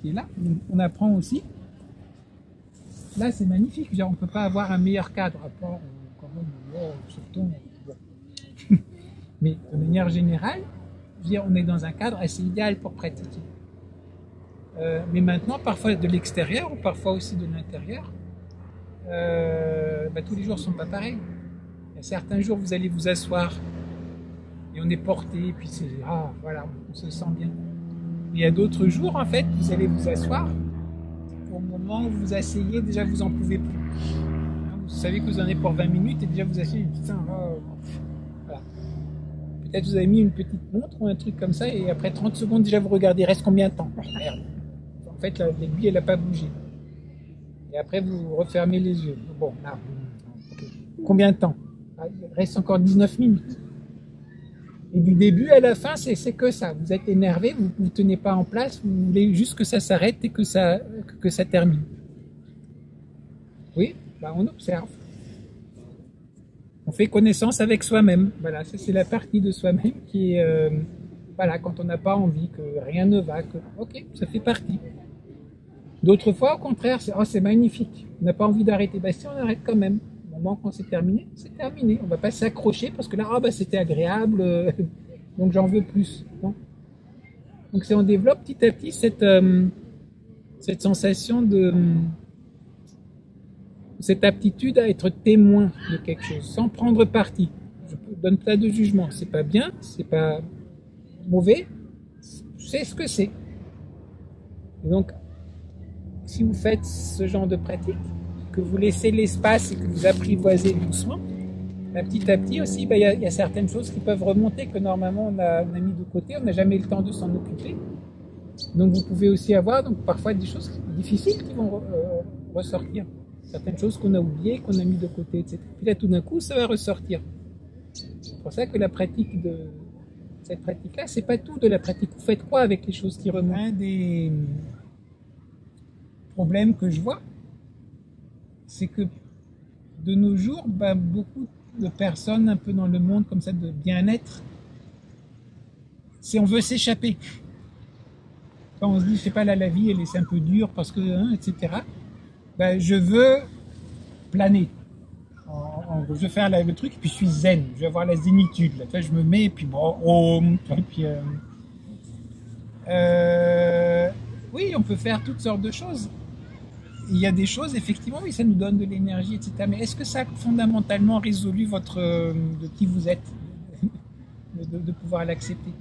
qui est là. Donc, on apprend aussi. Là, c'est magnifique. On ne peut pas avoir un meilleur cadre. À part, quand même, surtout, bon. Mais de manière générale, on est dans un cadre assez idéal pour pratiquer. Mais maintenant, parfois de l'extérieur, ou parfois aussi de l'intérieur, tous les jours ne sont pas pareils. Il y a certains jours, vous allez vous asseoir et on est porté, et puis c'est voilà, on se sent bien. Il y a d'autres jours, en fait, vous allez vous asseoir. Au moment où vous vous asseyez, déjà vous en pouvez plus. Vous savez que vous en avez pour 20 minutes et déjà vous asseyez, putain, voilà. Peut-être vous avez mis une petite montre ou un truc comme ça et après 30 secondes, déjà vous regardez, reste combien de temps? Merde. En fait, l'aiguille, elle n'a pas bougé. Et après, vous refermez les yeux. Bon, là, okay. Combien de temps? Il reste encore 19 minutes. Et du début à la fin, c'est que ça. Vous êtes énervé, vous ne tenez pas en place, vous voulez juste que ça s'arrête et que ça termine. Oui, on observe. On fait connaissance avec soi-même. Voilà, ça c'est la partie de soi-même qui est... voilà, quand on n'a pas envie, que rien ne va, que... Ok, ça fait partie. D'autres fois, au contraire, c'est magnifique. On n'a pas envie d'arrêter. Si, on arrête quand même. Au moment quand c'est terminé, c'est terminé. On ne va pas s'accrocher parce que là, c'était agréable, donc j'en veux plus. Non. Donc on développe petit à petit cette sensation cette aptitude à être témoin de quelque chose, sans prendre parti. Je donne pas de jugement. C'est pas bien, c'est pas mauvais, c'est ce que c'est. Et donc, si vous faites ce genre de pratique, que vous laissez l'espace et que vous apprivoisez doucement, petit à petit aussi, il y a certaines choses qui peuvent remonter que normalement on a mis de côté, on n'a jamais eu le temps de s'en occuper. Donc vous pouvez aussi avoir parfois des choses difficiles qui vont ressortir. Certaines choses qu'on a oubliées, qu'on a mis de côté, etc. Puis là tout d'un coup, ça va ressortir. C'est pour ça que cette pratique-là, c'est pas tout de la pratique. Vous faites quoi avec les choses qui remontent? Un des problèmes que je vois, c'est que de nos jours, beaucoup de personnes un peu dans le monde comme ça de bien-être, on veut s'échapper. Quand on se dit, je sais pas, là la vie elle est un peu dure parce que, etc. Je veux planer. Je veux faire le truc et puis je suis zen. Je veux avoir la zénitude. Là, je me mets et puis oui, on peut faire toutes sortes de choses. Il y a des choses, effectivement, oui, ça nous donne de l'énergie, etc. Mais est-ce que ça a fondamentalement résolu de qui vous êtes, de pouvoir l'accepter?